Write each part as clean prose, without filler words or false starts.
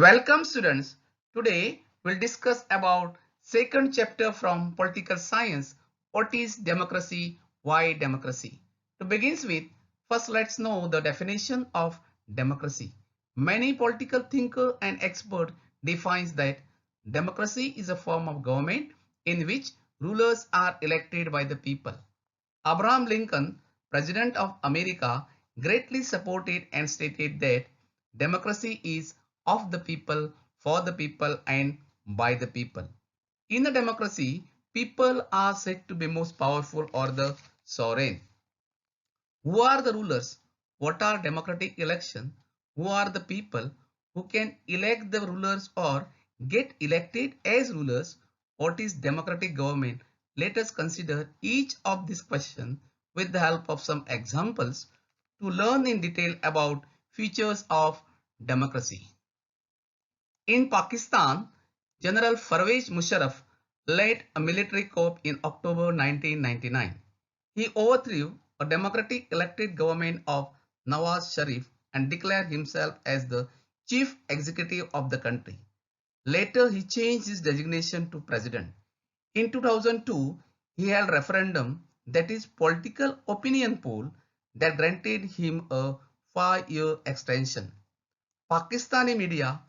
Welcome students. Today we'll discuss about second chapter from political science. What is democracy? Why democracy? To begin with, first let's know the definition of democracy. Many political thinkers and experts defines that democracy is a form of government in which rulers are elected by the people. Abraham Lincoln, President of America, greatly supported and stated that democracy is of the people, for the people, and by the people. In a democracy, people are said to be most powerful or the sovereign. Who are the rulers? What are democratic elections? Who are the people who can elect the rulers or get elected as rulers? What is democratic government? Let us consider each of these questions with the help of some examples to learn in detail about features of democracy. In Pakistan, General Parvez Musharraf led a military coup in October 1999. He overthrew a democratic elected government of Nawaz Sharif and declared himself as the chief executive of the country. Later, he changed his designation to president. In 2002, he held a referendum, that is political opinion poll, that granted him a 5-year extension. Pakistani media,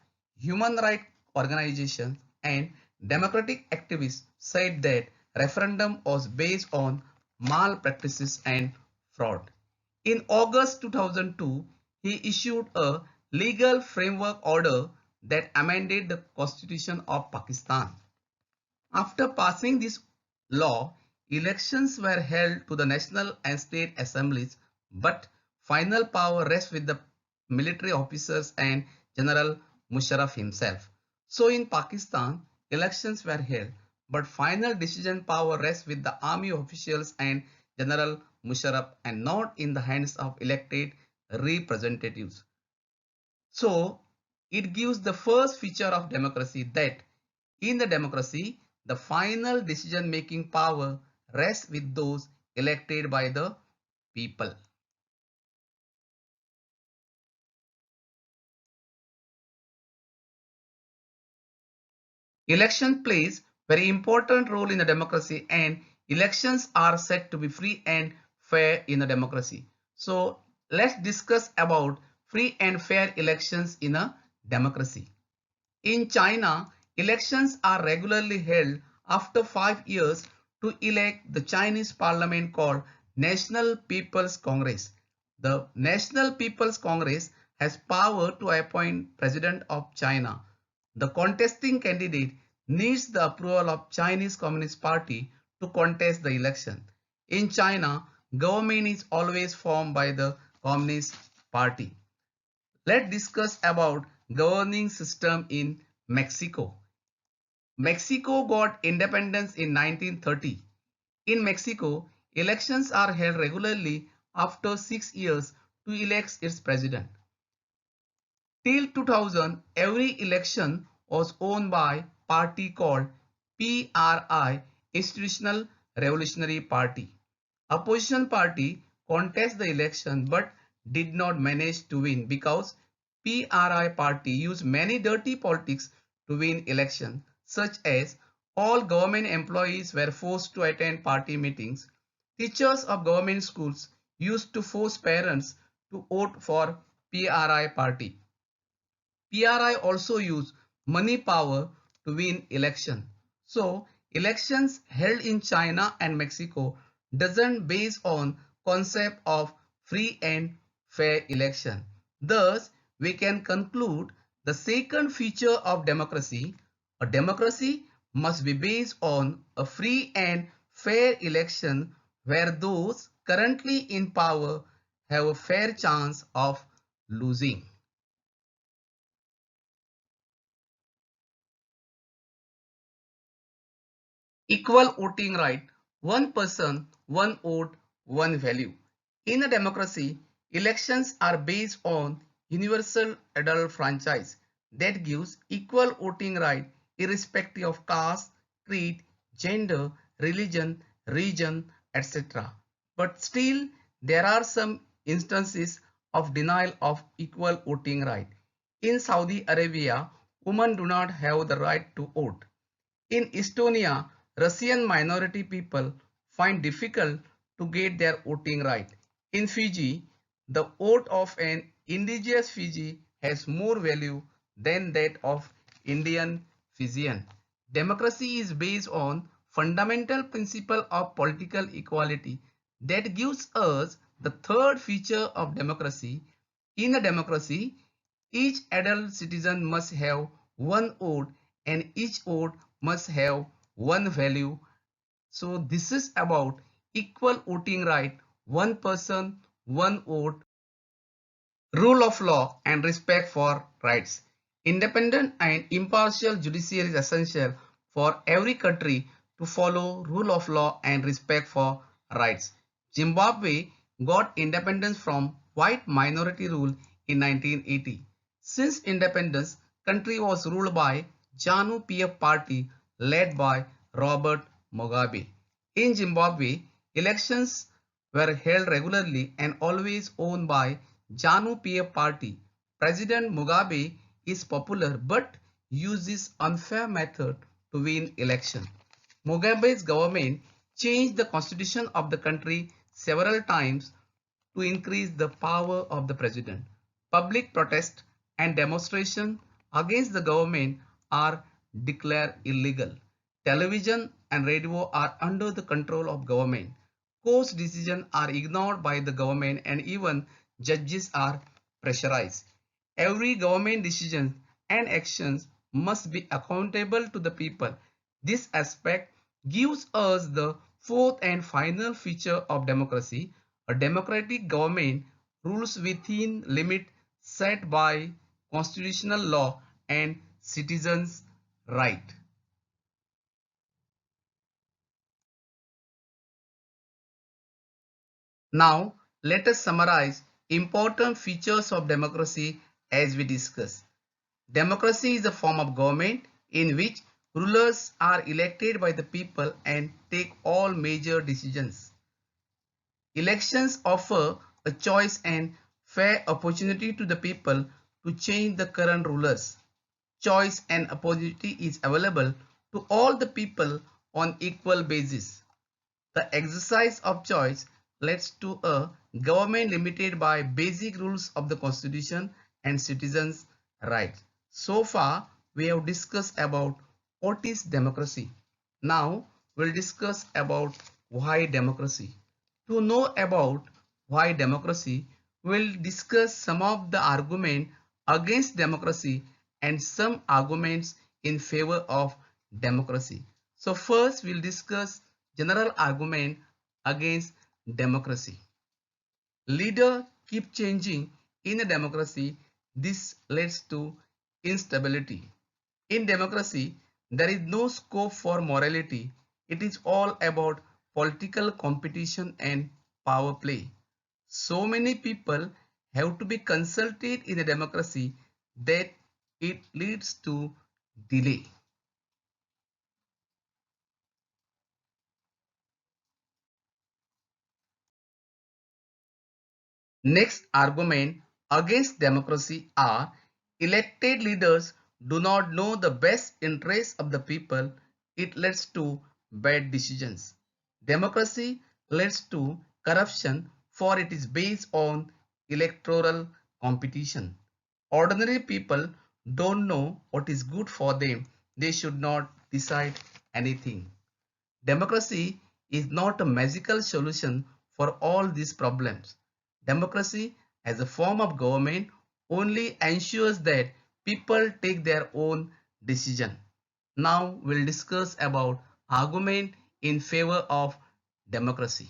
human rights organizations, and democratic activists said that referendum was based on malpractices and fraud. In August 2002, he issued a legal framework order that amended the Constitution of Pakistan. After passing this law, elections were held to the national and state assemblies, but final power rests with the military officers and General Musharraf himself. So in Pakistan, elections were held, but final decision power rests with the army officials and General Musharraf and not in the hands of elected representatives. So it gives the first feature of democracy, that in the democracy, the final decision making power rests with those elected by the people. Election plays very important role in a democracy, and elections are said to be free and fair in a democracy. So let's discuss about free and fair elections in a democracy. In China, elections are regularly held after 5 years to elect the Chinese parliament called National People's Congress. The National People's Congress has power to appoint President of China. The contesting candidate needs the approval of Chinese Communist Party to contest the election. In China, government is always formed by the Communist Party. Let's discuss about governing system in Mexico. Mexico got independence in 1930. In Mexico, elections are held regularly after 6 years to elect its president. Till 2000, every election was owned by party called PRI, Institutional Revolutionary Party. Opposition party contest the election but did not manage to win because PRI party used many dirty politics to win election, such as all government employees were forced to attend party meetings. Teachers of government schools used to force parents to vote for PRI party. PRI also use money power to win election. So elections held in China and Mexico doesn't base on concept of free and fair election. Thus, we can conclude the second feature of democracy, a democracy must be based on a free and fair election where those currently in power have a fair chance of losing. Equal voting right, one person, one vote, one value. In a democracy, elections are based on universal adult franchise that gives equal voting right irrespective of caste, creed, gender, religion, region, etc. But still, there are some instances of denial of equal voting right. In Saudi Arabia, women do not have the right to vote. In Estonia, Russian minority people find difficult to get their voting right. In Fiji, the vote of an indigenous Fiji has more value than that of Indian Fijian. Democracy is based on fundamental principle of political equality that gives us the third feature of democracy. In a democracy, each adult citizen must have one vote and each vote must have one value. So this is about equal voting right, one person, one vote, rule of law and respect for rights. Independent and impartial judiciary is essential for every country to follow rule of law and respect for rights. Zimbabwe got independence from white minority rule in 1980. Since independence, country was ruled by ZANU-PF party led by Robert Mugabe. In Zimbabwe, elections were held regularly and always won by ZANU-PF party. President Mugabe is popular but uses unfair method to win election. Mugabe's government changed the constitution of the country several times to increase the power of the president. Public protest and demonstration against the government are declared illegal. Television and radio are under the control of government. Court decisions are ignored by the government and even judges are pressurized. Every government decision and actions must be accountable to the people. This aspect gives us the fourth and final feature of democracy. A democratic government rules within limits set by constitutional law and citizens' right. Now, let us summarize important features of democracy as we discuss. Democracy is a form of government in which rulers are elected by the people and take all major decisions. Elections offer a choice and fair opportunity to the people to change the current rulers. Choice and opportunity is available to all the people on equal basis. The exercise of choice leads to a government limited by basic rules of the constitution and citizens' rights. So far, we have discussed about what is democracy. Now, we'll discuss about why democracy. To know about why democracy, we'll discuss some of the arguments against democracy and some arguments in favor of democracy. So first, we'll discuss general argument against democracy. Leader keep changing in a democracy. This leads to instability. In democracy, there is no scope for morality. It is all about political competition and power play. So many people have to be consulted in a democracy that it leads to delay. Next argument against democracy are elected leaders do not know the best interests of the people. It leads to bad decisions. Democracy leads to corruption for it is based on electoral competition. Ordinary people don't know what is good for them. They should not decide anything. Democracy is not a magical solution for all these problems. Democracy as a form of government only ensures that people take their own decision. Now we'll discuss about argument in favor of democracy.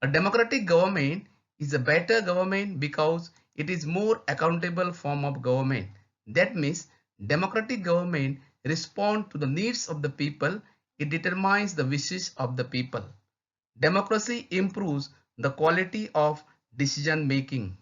A democratic government is a better government because it is more accountable form of government. That means democratic government respond to the needs of the people. It determines the wishes of the people. Democracy improves the quality of decision making.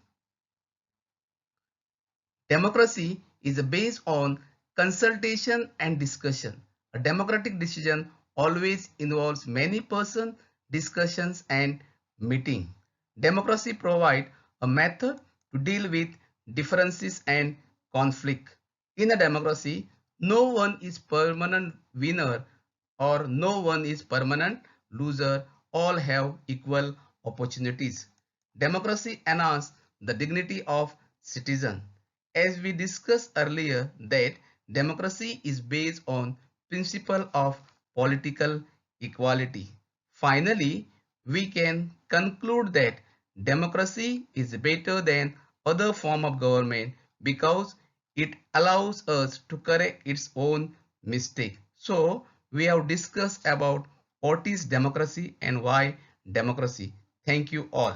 Democracy is based on consultation and discussion. A democratic decision always involves many person, discussions and meeting. Democracy provides a method to deal with differences and conflict. In a democracy, no one is permanent winner or no one is permanent loser. All have equal opportunities. Democracy enhances the dignity of citizen. As we discussed earlier that democracy is based on principle of political equality. Finally, we can conclude that democracy is better than other form of government because it allows us to correct its own mistake. So we have discussed about what is democracy and why democracy. Thank you all.